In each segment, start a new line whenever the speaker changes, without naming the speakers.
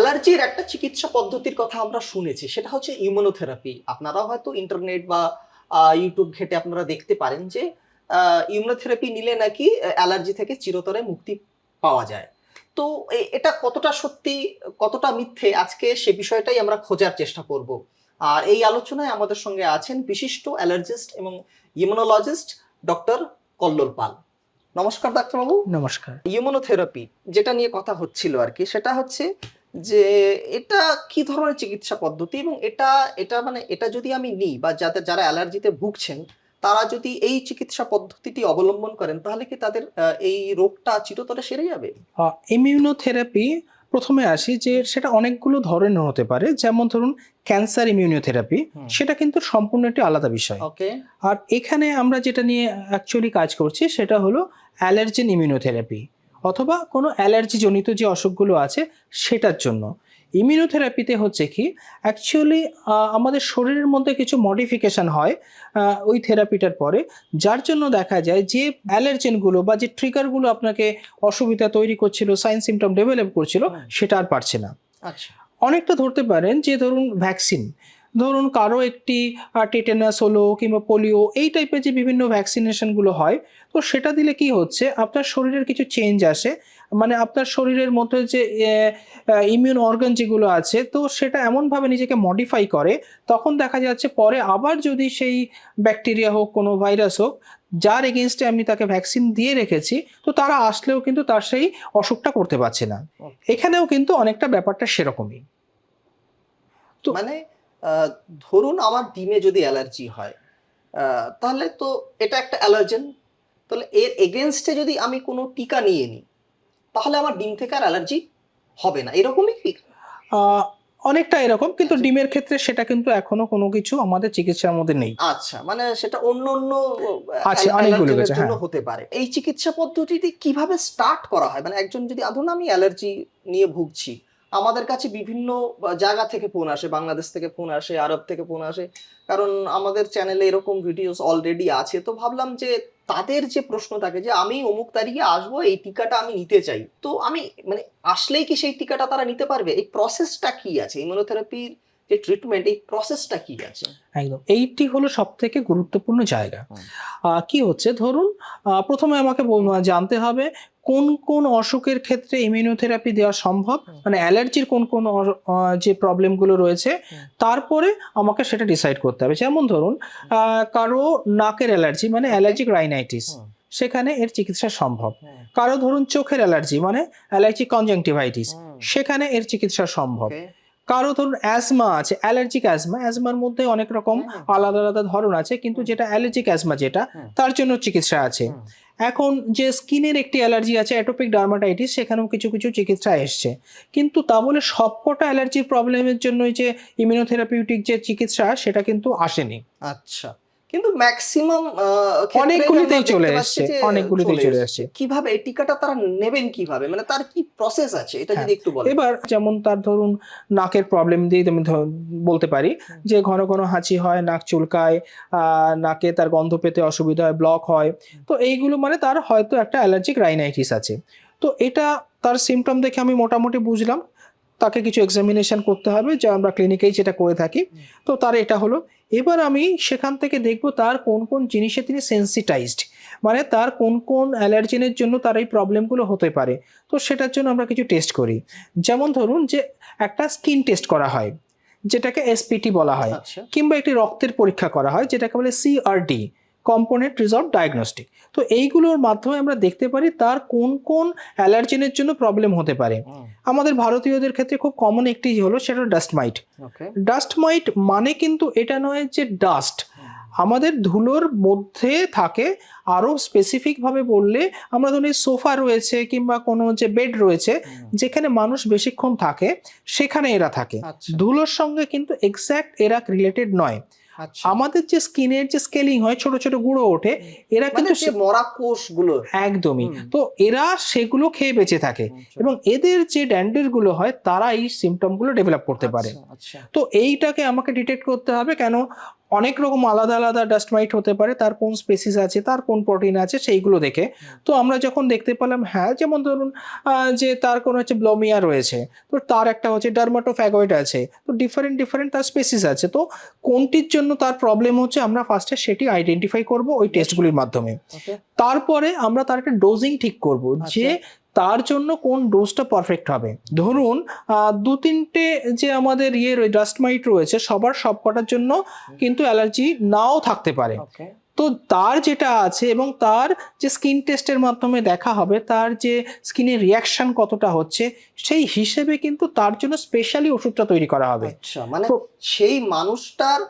অ্যালার্জির একটা চিকিৎসা পদ্ধতির কথা আমরা শুনেছি, সেটা হচ্ছে ইমিউনোথেরাপি। আপনারা হয়তো ইন্টারনেট বা ইউটিউব ঘেঁটে আপনারা দেখতে পারেন যে ইমিউনোথেরাপি নিলে নাকি অ্যালার্জি থেকে চিরতরে মুক্তি পাওয়া যায়। তো এটা কতটা সত্যি, কতটা মিথ্যে, আজকে সে বিষয়টাই আমরা খোঁজার চেষ্টা করব। আর এই আলোচনায় আমাদের সঙ্গে আছেন বিশিষ্ট অ্যালার্জিস্ট এবং ইমিউনোলজিস্ট ডক্টর কল্লোল পাল। নমস্কার ডাক্তারবাবু।
নমস্কার।
ইমিউনোথেরাপি যেটা নিয়ে কথা হচ্ছিল আর কি, সেটা হচ্ছে যে এটা কি ধরনের চিকিৎসা পদ্ধতি, এবং এটা এটা মানে এটা যদি আমি নিই বা যারা অ্যালার্জিতে ভুগছেন তারা যদি এই চিকিৎসা পদ্ধতিটি অবলম্বন করেন, তাহলে কি তাদের এই রোগটা চিরতরে সেরে যাবে?
ইমিউনোথেরাপি, প্রথমে আসি যে সেটা অনেকগুলো ধরনের হতে পারে। যেমন ধরুন ক্যান্সার ইমিউনোথেরাপি, সেটা কিন্তু সম্পূর্ণ একটি আলাদা বিষয়।
ওকে।
আর এখানে আমরা যেটা নিয়ে অ্যাকচুয়ালি কাজ করছি সেটা হলো অ্যালার্জেন ইমিউনোথেরাপি, অথবা কোনো অ্যালার্জি জনিত যে অসুখগুলো আছে সেটার জন্য। ইমিউনোথেরাপিতে হচ্ছে কি, অ্যাকচুয়ালি আমাদের শরীরের মধ্যে কিছু মডিফিকেশান হয় ওই থেরাপিটার পরে, যার জন্য দেখা যায় যে অ্যালার্জেনগুলো বা যে ট্রিগারগুলো আপনাকে অসুবিধা তৈরি করছিল, সাইন সিমটম ডেভেলপ করছিল, সেটা আর পারছে না।
আচ্ছা।
অনেকটা ধরতে পারেন যে ধরুন ভ্যাকসিন, ধরুন কারো একটি টেটেনাস হলো কিংবা পোলিও, এই টাইপের যে বিভিন্ন ভ্যাকসিনেশনগুলো হয়, তো সেটা দিলে কি হচ্ছে, আপনার শরীরের কিছু চেঞ্জ আসে, মানে আপনার শরীরের মধ্যে যে ইমিউন অর্গান যেগুলো আছে, তো সেটা এমনভাবে নিজেকে মডিফাই করে, তখন দেখা যাচ্ছে পরে আবার যদি সেই ব্যাকটেরিয়া হোক, কোনো ভাইরাস হোক, যার এগেনস্টে আমি তাকে ভ্যাকসিন দিয়ে রেখেছি, তো তারা আসলেও কিন্তু তার সেই অসুখটা করতে পারছে না। এখানেও কিন্তু অনেকটা ব্যাপারটা সেরকমই। তো
মানে আহ, ধরুন আমার ডিমে যদি অ্যালার্জি হয়, তাহলে তো এটা একটা অ্যালার্জেন। তাহলে এর এগেনস্টে যদি আমি কোনো টিকা নিয়ে নিই, তাহলে আমার ডিম থেকে আর অ্যালার্জি হবে না, এরকমই কি?
আহ, অনেকটা এরকম, কিন্তু ডিমের ক্ষেত্রে সেটা কিন্তু এখনো কোনো কিছু আমাদের চিকিৎসার মধ্যে নেই।
আচ্ছা, মানে সেটা অন্য অন্য
আছে অনেকগুলো
অ্যালার্জেনের
কিছু,
জন্য
হ্যাঁ।
হতে পারে। এই চিকিৎসা পদ্ধতিটি কিভাবে স্টার্ট করা হয়? মানে একজন যদি, ধরুন আমি অ্যালার্জি নিয়ে ভুগছি, আমাদের কাছে বিভিন্ন জায়গা থেকে ফোন আসে, বাংলাদেশ থেকে ফোন আসে, আরব থেকে ফোন আসে, কারণ আমাদের চ্যানেলে এরকম ভিডিওস অলরেডি আছে। তো ভাবলাম যে তাদের যে প্রশ্ন থাকে যে আমি অমুক তারিখে আসবো, এই টিকাটা আমি নিতে চাই, তো আমি মানে আসলেই কি সেই টিকাটা তারা নিতে পারবে? এই প্রসেসটা কি আছে, ইমিউনোথেরাপির যে ট্রিটমেন্ট, এই প্রসেসটা কি আছে?
একদম, এইটি হলো সব থেকে গুরুত্বপূর্ণ জায়গা। কি হচ্ছে, ধরুন প্রথমে আমাকে জানতে হবে কোন কোন অসুখের ক্ষেত্রে ইমিউনোথেরাপি দেওয়া সম্ভব, মানে অ্যালার্জির কোন কোন যে প্রবলেমগুলো রয়েছে, তারপরে আমাকে সেটা ডিসাইড করতে হবে। যেমন ধরুন কারো নাকের অ্যালার্জি, মানে অ্যালার্জিক রাইনাইটিস, সেখানে এর চিকিৎসা সম্ভব। কারো ধরুন চোখের অ্যালার্জি, মানে অ্যালার্জিক কনজাংটিভাইটিস, সেখানে এর চিকিৎসা সম্ভব। কারো ধরুন অ্যাজমা আছে, অ্যালার্জিক অ্যাজমা, অ্যাজমার মধ্যে অনেক রকম আলাদা আলাদা ধরন আছে, কিন্তু যেটা অ্যালার্জিক অ্যাজমা যেটা, তার জন্য চিকিৎসা আছে। এখন যে স্কিনের একটি অ্যালার্জি আছে, অ্যাটোপিক ডার্মাটাইটিস, সেখানেও কিছু কিছু চিকিৎসা এসছে। কিন্তু তা বলে সবকটা অ্যালার্জির প্রবলেমের জন্য যে ইমিউনোথেরাপিউটিক যে চিকিৎসা, সেটা কিন্তু আসেনি।
আচ্ছা, কিন্তু ম্যাক্সিমাম
অনেকগুলিতেই চলে এসছে, অনেকগুলিতেই চলে এসছে।
কিভাবে এই টিকাটা তারা নেবেন, কিভাবে, মানে তার কি প্রসেস আছে, এটা
হ্যাঁ,
যদি একটু বলেন।
এবার যেমন তার ধরুন নাকের প্রবলেম দিয়ে আমি বলতে পারি যে ঘন ঘন হাঁচি হয়, নাক চুলকায়, নাকে তার গন্ধ পেতে অসুবিধা হয়, ব্লক হয়, তো এইগুলো মানে তার হয়তো একটা অ্যালার্জিক রাইনাইটিস আছে। তো এটা তার সিমটম দেখে আমি মোটামুটি বুঝলাম, তাকে কিছু এক্সামিনেশন করতে হবে, যা আমরা ক্লিনিকেই যেটা করে থাকি। তো তার এটা হলো, এবার আমি সেখান থেকে দেখব তার কোন কোন জিনিসে তিনি সেন্সিটাইজড, মানে তার কোন কোন অ্যালার্জেনের জন্য তার এই প্রবলেমগুলো হতে পারে। তো সেটার জন্য আমরা কিছু টেস্ট করি। যেমন ধরুন যে একটা স্কিন টেস্ট করা হয়, যেটাকে এসপিটি বলা হয়, কিংবা একটি রক্তের পরীক্ষা করা হয়, যেটাকে বলে সিআরডি, কম্পোনেন্ট রিজলভ ডায়াগনস্টিক। তো এইগুলোর মাধ্যমে আমরা দেখতে পারি তার কোন কোন অ্যালার্জেনের জন্য প্রবলেম হতে পারে। আমাদের ভারতীয়দের ক্ষেত্রে খুব কমন একটি হলো, সেটা ডাস্ট মাইট। ডাস্ট মাইট মানে কিন্তু এটা নয় যে ডাস্ট, আমাদের ধুলোর মধ্যে থাকে। আরো স্পেসিফিক ভাবে বললে, আমরা ধরুন সোফা রয়েছে কিংবা কোনো যে বেড রয়েছে, যেখানে মানুষ বেশিক্ষণ থাকে, সেখানে এরা থাকে। ধুলোর সঙ্গে কিন্তু এক্স্যাক্ট এরা রিলেটেড নয়। আমাদের যে স্কিনের যে স্কেলিং হয়, ছোট ছোট গুঁড়ো ওঠে, এরা কিন্তু
মরা কোষগুলো,
একদমই, তো এরা সেগুলো খেয়ে বেঁচে থাকে, এবং এদের যে ড্যান্ড্রফ গুলো হয়, তারা এই সিমটম গুলো ডেভেলপ করতে পারে। তো এইটাকে আমাকে ডিটেক্ট করতে হবে, কেন অনেক রকম আলাদা আলাদা ডাস্ট মাইট হতে পারে, তার কোন স্পেসিস আছে, তার কোন প্রোটিন আছে, সেইগুলো দেখে। তো আমরা যখন দেখতে পেলাম হ্যাঁ, যেমন ধরুন যে তার কোনো হচ্ছে ব্লোমিয়া রয়েছে, তো তার একটা হচ্ছে ডার্মাটোফ্যাগয়েড আছে, তো ডিফারেন্ট তার স্পেসিস আছে, তো কোনটির জন্য তার প্রবলেম হচ্ছে আমরা ফার্স্টে সেটি আইডেন্টিফাই করব ওই টেস্টগুলির মাধ্যমে। তারপরে আমরা তার একটা ডোজিং ঠিক করব যে তার জন্য কোন ডোজটা পারফেক্ট হবে। ধরুন 2-3টে যে আমাদের ডাস্ট মাইট রয়েছে, সবার সবকটার জন্য কিন্তু অ্যালার্জি নাও থাকতে পারে। তো তার যেটা আছে এবং তার যে স্কিন টেস্টের মাধ্যমে দেখা হবে তার যে স্কিনের রিয়াকশন কতটা হচ্ছে, সেই হিসেবে কিন্তু তার জন্য স্পেশালি ওষুধটা তৈরি করা হবে।
আচ্ছা, মানে সেই মানুষটার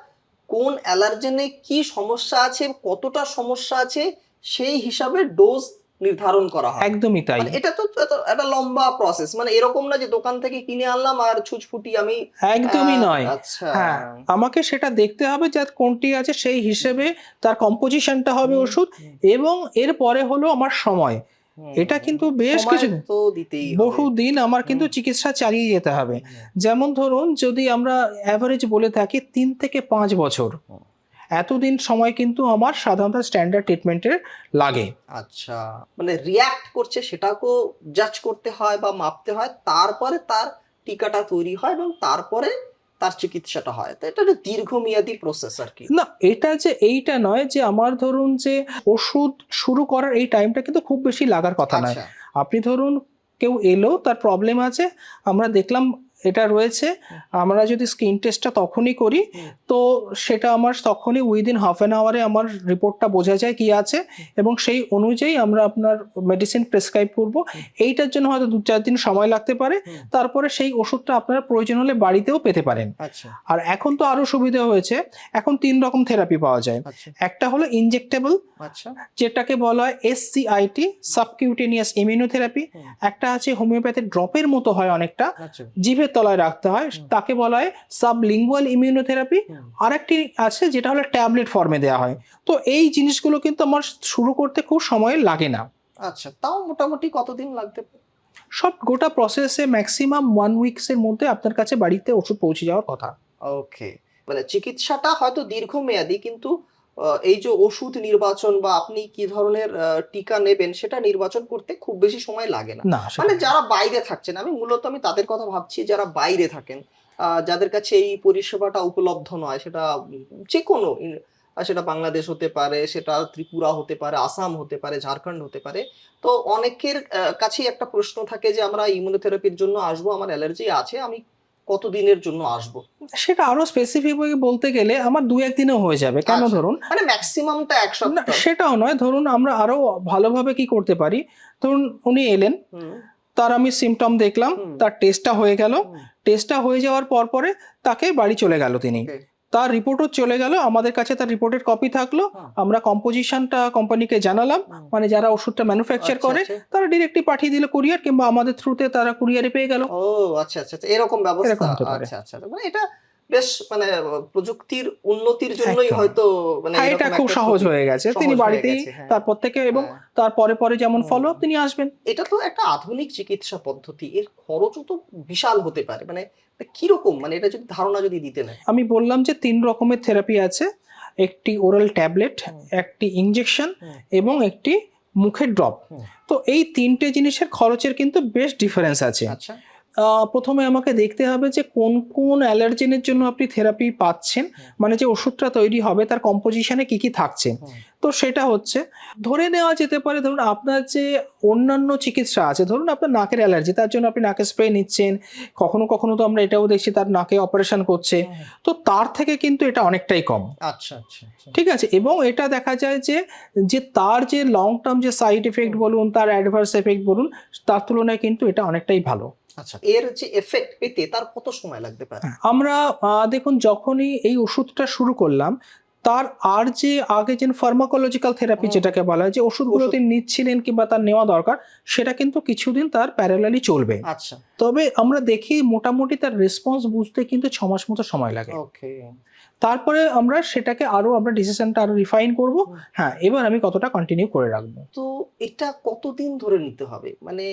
কোন অ্যালার্জেনে কি সমস্যা আছে, কতটা সমস্যা আছে, সেই হিসাবে ডোজ নির্ধারণ করা হয়।
একদমই তাই।
মানে এটা তো একটা লম্বা প্রসেস, মানে এরকম না যে দোকান থেকে কিনে আনলাম আর ছুঁচফুটি আমি।
একদমই নয়।
আচ্ছা,
হ্যাঁ, আমাকে সেটা দেখতে হবে যে কোনটি আছে, সেই হিসেবে তার কম্পোজিশনটা হবে ওষুধ, এবং এর পরে হলো আমার সময়। এটা কিন্তু বেশ কিছু
তো দিতেই হবে।
বহুদিন আমার কিন্তু চিকিৎসা চালিয়ে যেতে হবে। যেমন ধরুন যদি আমরা অ্যাভারেজ বলে থাকি 3 থেকে 5 বছর, এতদিন সময় কিন্তু আমার সাধারণত স্ট্যান্ডার্ড ট্রিটমেন্টের লাগে।
আচ্ছা, মানে রিয়্যাক্ট করছে সেটাকেও জাজ করতে হয় বা মাপতে হয়, তারপরে তার টিকাটা তৈরি হয় এবং তারপরে তার চিকিৎসাটা হয়। তো এটা একটা দীর্ঘমেয়াদী প্রসেস আর কি।
না, এটা যে এইটা নয় যে আমার ধরুন যে ওষুধ শুরু করার এই টাইমটা কিন্তু খুব বেশি লাগার কথা নয়।
আচ্ছা,
আপনি ধরুন কেউ এলো, তার প্রবলেম আছে, আমরা দেখলাম এটা রয়েছে, আমরা যদি স্কিন টেস্টটা তখনই করি, তো সেটা আমার তখনই উইদিন হাফ অ্যান আওয়ারে আমার রিপোর্টটা বোঝা যায় কি আছে, এবং সেই অনুযায়ী আমরা আপনার মেডিসিন প্রেসক্রাইব করব। এইটার জন্য হয়তো 2-4 দিন সময় লাগতে পারে, তারপরে সেই ওষুধটা আপনার প্রয়োজন হলে বাড়িতেও পেতে পারেন।
আচ্ছা,
আর এখন তো আরো সুবিধা হয়েছে, এখন 3 রকম থেরাপি পাওয়া যায়। একটা হলো ইনজেক্টেবল,
আচ্ছা,
যেটাকে বলা হয় SCIT, সাবকিউটেনিয়াস ইমিউনোথেরাপি। একটা আছে হোমিওপ্যাথি ড্রপের মতো হয় অনেকটা, জিভের তলায় রাখতে হয়, তাকে বলা হয় সাবলিঙ্গুয়াল ইমিউনোথেরাপি। আর একটি আছে যেটা হলো ট্যাবলেট ফর্মে দেওয়া হয়। তো এই জিনিসগুলো কিন্তু আমার শুরু করতে খুব সময় লাগে না।
আচ্ছা, তাও মোটামুটি কতদিন লাগতে পারে?
সব গোটা প্রসেসে ম্যাক্সিমাম 1 উইকসের মধ্যে আপনার কাছে বাড়িতে ওষুধ পৌঁছে যাওয়ার কথা।
ওকে, মানে চিকিৎসাটা হয়তো দীর্ঘমেয়াদী, কিন্তু এই যে ওষুধ নির্বাচন বা আপনি কি ধরনের টিকা নেবেন সেটা নির্বাচন করতে খুব বেশি সময় লাগে না।
না,
মানে যারা বাইরে থাকছেন, আমি তাদের কথা ভাবছি যারা বাইরে থাকেন, যাদের কাছে এই পরিষেবাটা উপলব্ধ নয়, সেটা যে কোনো সেটা বাংলাদেশ হতে পারে, সেটা ত্রিপুরা হতে পারে, আসাম হতে পারে, ঝাড়খণ্ড হতে পারে। তো অনেকের কাছেই একটা প্রশ্ন থাকে যে আমরা ইমিউনোথেরাপির জন্য আসবো, আমার অ্যালার্জি আছে, আমি কতদিনের জন্য আসবো?
সেটা আরো স্পেসিফিক বলতে গেলে আমার 2-1 দিনেও হয়ে যাবে। কেন
আচ্ছা,
ধরুন,
মানে ম্যাক্সিমামটা এক
না
সপ্তাহ।
সেটাও নয়, ধরুন আমরা আরো ভালোভাবে কি করতে পারি, ধরুন উনি এলেন, তার আমি সিমটম দেখলাম, তার টেস্টটা হয়ে গেল, টেস্টটা হয়ে যাওয়ার পরে তাকে বাড়ি চলে গেল, তিনি তার রিপোর্টও চলে গেল, আমাদের কাছে তার রিপোর্টের কপি থাকলো, আমরা কম্পোজিশনটা কোম্পানিকে জানালাম, মানে যারা ওষুধটা ম্যানুফ্যাকচার করে তারা ডিরেক্টলি পাঠিয়ে দিল কুরিয়ার, কিংবা আমাদের থ্রুতে তারা কুরিয়ারে পেয়ে গেল।
ও আচ্ছা আচ্ছা, এরকম ব্যবস্থা। আচ্ছা আচ্ছা, মানে এটা বেশ, মানে প্রযুক্তির উন্নতির জন্যই হয়তো মানে
এটা খুব সহজ হয়ে গেছে, তিনি বাড়িতেই তারপর থেকে, এবং তার পরে যেমন ফলো আপ তিনি আসবেন।
এটা তো একটা আধুনিক চিকিৎসা পদ্ধতি, এর খরচও তো বিশাল হতে পারে, মানে কিরকম, মানে এটা যদি ধারণা যদি দিতে নেয়।
আমি বললাম যে 3 রকমের থেরাপি আছে, একটি ওরাল ট্যাবলেট, একটি ইনজেকশন, এবং একটি মুখের ড্রপ। তো এই 3টে জিনিসের খরচের কিন্তু বেশ ডিফারেন্স আছে।
আচ্ছা,
প্রথমে আমাকে দেখতে হবে যে কোন কোন অ্যালার্জেনের জন্য আপনি থেরাপি পাচ্ছেন, মানে যে ওষুধটা তৈরি হবে তার কম্পোজিশনে কি কি থাকছে। তো সেটা হচ্ছে, ধরে নেওয়া যেতে পারে ধরুন আপনার যে অন্যান্য চিকিৎসা আছে, ধরুন আপনার নাকের অ্যালার্জি, তার জন্য আপনি নাকে স্প্রে নিচ্ছেন, কখনো কখনো তো আমরা এটাও দেখছি তার নাকে অপারেশন করছে, তো তার থেকে কিন্তু এটা অনেকটাই কম।
আচ্ছা আচ্ছা,
ঠিক আছে, এবং এটা দেখা যায় যে তার যে লং টার্ম যে সাইড এফেক্ট বলুন, তার অ্যাডভার্স এফেক্ট বলুন, তার তুলনায় কিন্তু এটা অনেকটাই ভালো।
আচ্ছা, এর যে এফেক্ট পেতে তার কত সময় লাগতে পারে?
আমরা দেখুন যখনই এই ওষুধটা শুরু করলাম, তার আর যে আগে যে ফার্মাকোলজিক্যাল থেরাপি যেটাকে বলা হয়, যে ওষুধগুলো তিনি নিচ্ছিলেন কিংবা তার নেওয়া দরকার, সেটা কিন্তু কিছুদিন তার প্যারালালি চলবে।
আচ্ছা,
তবে আমরা দেখি মোটামুটি তার রেসপন্স বুঝতে কিন্তু 6 মাস মতো সময় লাগে।
ওকে।
তারপরে আমরা সেটাকে আমরা ডিসিশনটা আরো রিফাইন করব। হ্যাঁ, এবার আমি কতটা কন্টিনিউ করে রাখবো।
তো এটা কতদিন ধরে নিতে হবে, মানে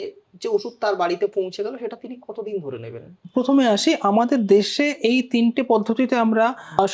যে ওষুধ তার বাড়িতে পৌঁছে গেল সেটা তিনি কতদিন ধরে নেবেন?
প্রথমে আসি, আমাদের দেশে এই ৩টে পদ্ধতিতে আমরা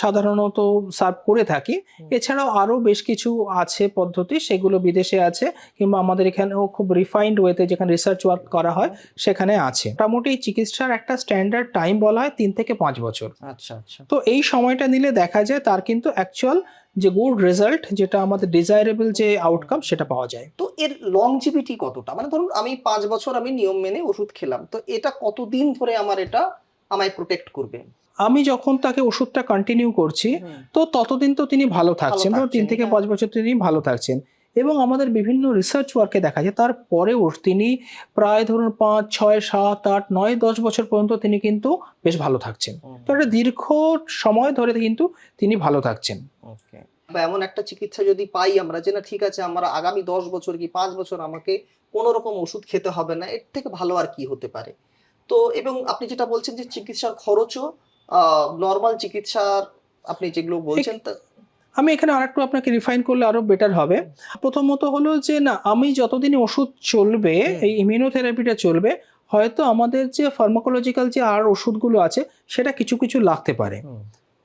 সাধারণত সার্ভ করে থাকি। এছাড়াও আরো বেশ কিছু আছে পদ্ধতি, সেগুলো বিদেশে আছে, কিংবা আমাদের এখানেও খুব রিফাইন্ড ওয়েতে যেখানে রিসার্চ ওয়ার্ক করা হয় সেখানে আছে। মোটামুটি চিকিৎসার একটা স্ট্যান্ডার্ড টাইম বলা হয় ৩ থেকে ৫ বছর।
আচ্ছা আচ্ছা।
তো এই সময়টা নিলে দেখা যায় তার কিন্তু অ্যাকচুয়াল যে গুড রেজাল্ট, যেটা আমাদের ডিজায়ারেবল যে আউটকাম, সেটা পাওয়া যায়।
তো এর লংজিভিটি কতটা, মানে ধরুন আমি 5 বছর আমি নিয়ম মেনে ওষুধ খেলাম, তো এটা কতদিন ধরে এটা আমায় প্রোটেক্ট করবে?
আমি যখন তাকে ওষুধটা কন্টিনিউ করছি, তো ততদিন তো তিনি ভালো থাকছেন, তো ৩ থেকে ৫ বছর তিনি ভালো থাকছেন। এবং আমাদের বিভিন্ন রিসার্চ ওয়ার্কে দেখা যায় তারপরেও তিনি প্রায় ধরুন ৫, ৬, ৭, ৮, ৯, ১০ বছর পর্যন্ত তিনি কিন্তু বেশ ভালো থাকছেন। তো একটা দীর্ঘ সময় ধরে কিন্তু তিনি ভালো থাকছেন।
ওকে। বা এমন একটা চিকিৎসা যদি পাই আমরা যে না ঠিক আছে, আমরা আগামী 10 বছর কি 5 বছর আমাকে কোনো রকম ওষুধ খেতে হবে না, এর থেকে ভালো আর কি হতে পারে? তো এবং আপনি যেটা বলছেন যে চিকিৎসার খরচও নরমাল চিকিৎসার আপনি যেগুলো বলছেন তা
আমি এখানে আরেকটু আপনাকে রিফাইন করলে আরো বেটার হবে। প্রথমত হলো যে না, আমি যতদিন ওষুধ চলবে, এই ইমিউনোথেরাপিটা চলবে, হয়তো আমাদের যে ফার্মাকোলজিক্যাল যে আর ওষুধগুলো আছে সেটা কিছু কিছু লাগতে পারে।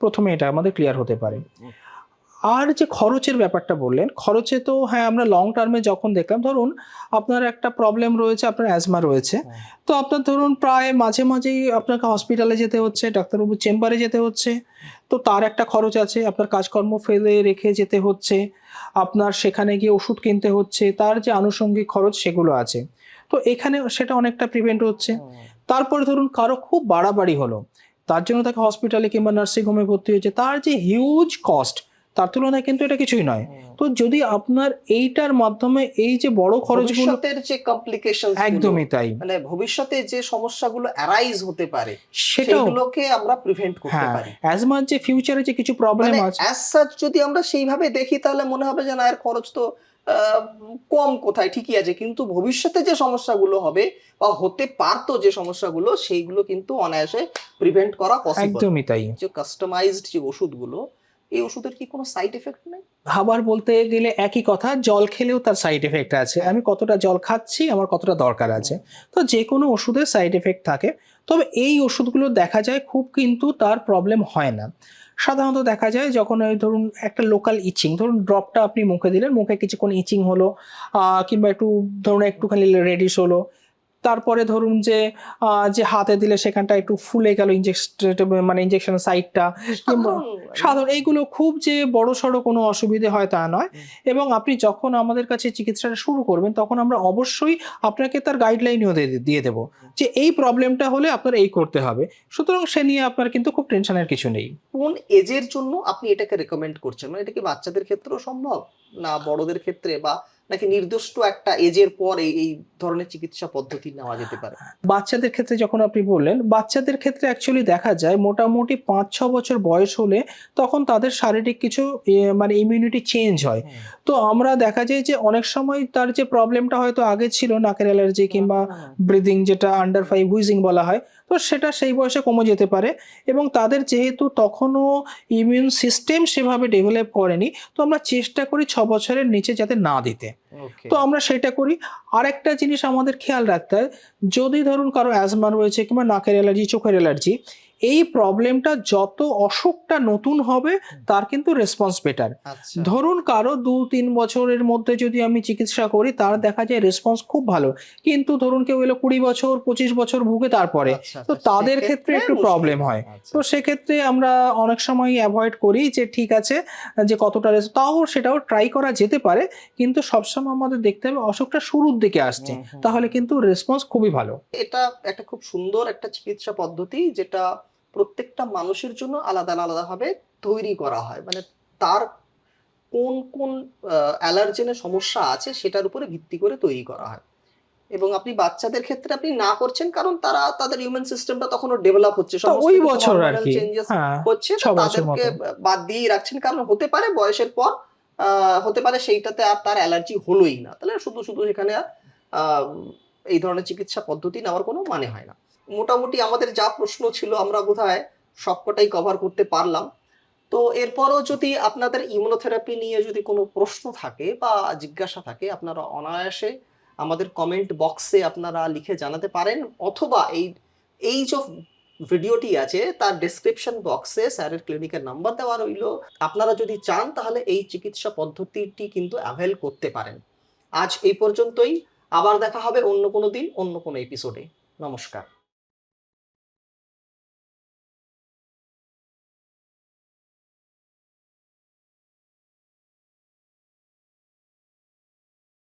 প্রথমে এটা আমাদের ক্লিয়ার হতে পারে। আর যে খরচের ব্যাপারটা বললেন, খরচে তো হ্যাঁ, আমরা লং টার্মে যখন দেখলাম, ধরুন আপনার একটা প্রবলেম রয়েছে, আপনার অ্যাজমা রয়েছে, তো আপনার ধরুন প্রায় মাঝে মাঝেই আপনাকে হসপিটালে যেতে হচ্ছে, ডাক্তারবাবুর চেম্বারে যেতে হচ্ছে, তো তার একটা খরচ আছে। আপনার কাজকর্ম ফেলে রেখে যেতে হচ্ছে, আপনার সেখানে গিয়ে ওষুধ কিনতে হচ্ছে, তার যে আনুষঙ্গিক খরচ সেগুলো আছে। তো এখানে সেটা অনেকটা প্রিভেন্ট হচ্ছে। তারপরে ধরুন কারো খুব বাড়াবাড়ি হলো, তার জন্য তাকে হসপিটালে কিংবা নার্সিং হোমে ভর্তি হয়েছে, তার যে হিউজ কস্ট, তার তুলনায় কিন্তু এটা কিছুই নয়। তো যদি আপনার এইটার মাধ্যমে এই যে বড় খরচগুলো,
ভবিষ্যতের যে কমপ্লিকেশনস,
একদমই তাই,
মানে ভবিষ্যতে যে সমস্যাগুলো অ্যারাইজ হতে পারে
সেটাও,
সেগুলোকে আমরা প্রিভেন্ট করতে
হ্যাঁ,
পারি।
অ্যাজমার যে ফিউচারে যে কিছু প্রবলেম
মানে
আছে,
অ্যাজ সাচ যদি আমরা সেইভাবে দেখি তাহলে মনে হবে যে না, এর খরচ তো আহ, কম কোথায়, ঠিকই আছে, কিন্তু ভবিষ্যতে যে সমস্যাগুলো হবে বা হতে পারতো যে সমস্যাগুলো, সেইগুলো কিন্তু অনায়াসে প্রিভেন্ট করা পসিবল।
একদমই তাই।
যে কাস্টমাইজড যে ওষুধগুলো, এই ওষুধের কি কোনো সাইড এফেক্ট নেই?
আবার বলতে গেলে একই কথা, জল খেলেও তার সাইড এফেক্ট আছে। আমি কতটা জল খাচ্ছি, আমার কতটা দরকার আছে। তো যে কোনো ওষুধের সাইড এফেক্ট থাকে, তবে এই ওষুধগুলো দেখা যায় খুব কিন্তু তার প্রবলেম হয় না। সাধারণত দেখা যায় যখন ওই ধরুন একটা লোকাল ইচিং, ধরুন ড্রপটা আপনি মুখে দিলেন, মুখে কিছুক্ষণ ইচিং হলো, কিংবা একটু ধরুন একটুখানি রেডিশ হলো, তারপরে ধরুন যে যে হাতে দিলে সেখানটা একটু ফুলে গেল, মানে ইঞ্জেকশনের সাইডটা, কিংবা সাধারণ, এইগুলো খুব যে বড় সড়ো কোনো অসুবিধে হয় তা নয়। এবং আপনি যখন আমাদের কাছে চিকিৎসাটা শুরু করবেন, তখন আমরা অবশ্যই আপনাকে তার গাইডলাইনও দিয়ে দেবো যে এই প্রবলেমটা হলে আপনার এই করতে হবে। সুতরাং সে নিয়ে আপনার কিন্তু খুব টেনশনের কিছু নেই।
কোন এজের জন্য আপনি এটাকে রেকমেন্ড করছেন, মানে এটা কি বাচ্চাদের ক্ষেত্রেও সম্ভব, না বড়দের ক্ষেত্রে, বা নাকি নির্দিষ্ট একটা এজের পর এই ধরনের চিকিৎসা পদ্ধতি নেওয়া যেতে পারে?
বাচ্চাদের ক্ষেত্রে যখন আপনি বললেন, বাচ্চাদের ক্ষেত্রে অ্যাকচুয়ালি দেখা যায় মোটামুটি ৫-৬ বছর বয়স হলে তখন তাদের শারীরিক কিছু মানে ইমিউনিটি চেঞ্জ হয়। তো আমরা দেখা যায় যে অনেক সময় তার যে প্রবলেমটা হয়তো আগে ছিল, নাকের অ্যালার্জি কিংবা ব্রিদিং, যেটা আন্ডার 5 হুইজিং বলা হয়, তো সেটা সেই বয়সে কমে যেতে পারে। এবং তাদের যেহেতু তখনও ইমিউন সিস্টেম সেভাবে ডেভেলপ করেনি, তো আমরা চেষ্টা করি ৬ বছরের নিচে যাতে না দিতে। তো আমরা সেটা করি। আরেকটা জিনিস আমাদের খেয়াল রাখতে হয়, যদি ধরুন কারো অ্যাজমা রয়েছে কিংবা নাকের অ্যালার্জি, চোখের অ্যালার্জি, এই প্রবলেমটা যত অসুখটা নতুন হবে তার কিন্তু রেসপন্স বেটার। ধরুন কারো ২-৩ বছরের মধ্যে যদি আমি চিকিৎসা করি, তার দেখা যায় রেসপন্স খুব ভালো, কিন্তু ধরুন কেউ এলো ২০ বছর ২৫ বছর ভুগে তারপরে, তো তাদের ক্ষেত্রে একটু প্রবলেম হয়। তো সেক্ষেত্রে আমরা অনেক সময় অ্যাভয়েড করি যে ঠিক আছে, যে কতটা তাও সেটাও ট্রাই করা যেতে পারে, কিন্তু সবসময় আমাদের দেখতে হবে অসুখটা শুরুর দিকে আসছে, তাহলে কিন্তু রেসপন্স খুবই ভালো।
এটা একটা খুব সুন্দর একটা চিকিৎসা পদ্ধতি, যেটা প্রত্যেকটা মানুষের জন্য আলাদা আলাদা ভাবে তৈরি করা হয়, মানে তার কোন কোন অ্যালার্জেনের সমস্যা আছে সেটার উপরে ভিত্তি করে তৈরি করা হয়। এবং আপনি বাচ্চাদের ক্ষেত্রে আপনি না করছেন কারণ তাদের হিউম্যান সিস্টেমটা তখনও ডেভেলপ হচ্ছে,
তো ওই বছর আর কি,
চেঞ্জেস
হ্যাঁ,
হচ্ছে,
৬ বছর
তাদেরকে
মতো।
বাদ দিয়েই রাখছেন, কারণ হতে পারে বয়সের পর হতে পারে সেইটাতে আর তার অ্যালার্জি হলোই না, তাহলে শুধু শুধু এখানে আর আহ, এই ধরনের চিকিৎসা পদ্ধতি নেওয়ার কোনো মানে হয় না। মোটামুটি আমাদের যা প্রশ্ন ছিল আমরা বোধহয় সবকটাই কভার করতে পারলাম। তো এরপরও যদি আপনাদের ইমিউনোথেরাপি নিয়ে যদি কোনো প্রশ্ন থাকে বা জিজ্ঞাসা থাকে, আপনারা অনায়াসে আমাদের কমেন্ট বক্সে আপনারা লিখে জানাতে পারেন, অথবা এই যে ভিডিওটি আছে তার ডেসক্রিপশন বক্সে স্যারের ক্লিনিকের নাম্বার দেওয়া রইলো। আপনারা যদি চান তাহলে এই চিকিৎসা পদ্ধতিটি কিন্তু অ্যাভেল করতে পারেন। আজ এই পর্যন্তই। আবার দেখা হবে অন্য কোনো দিন, অন্য কোনো এপিসোডে। নমস্কার।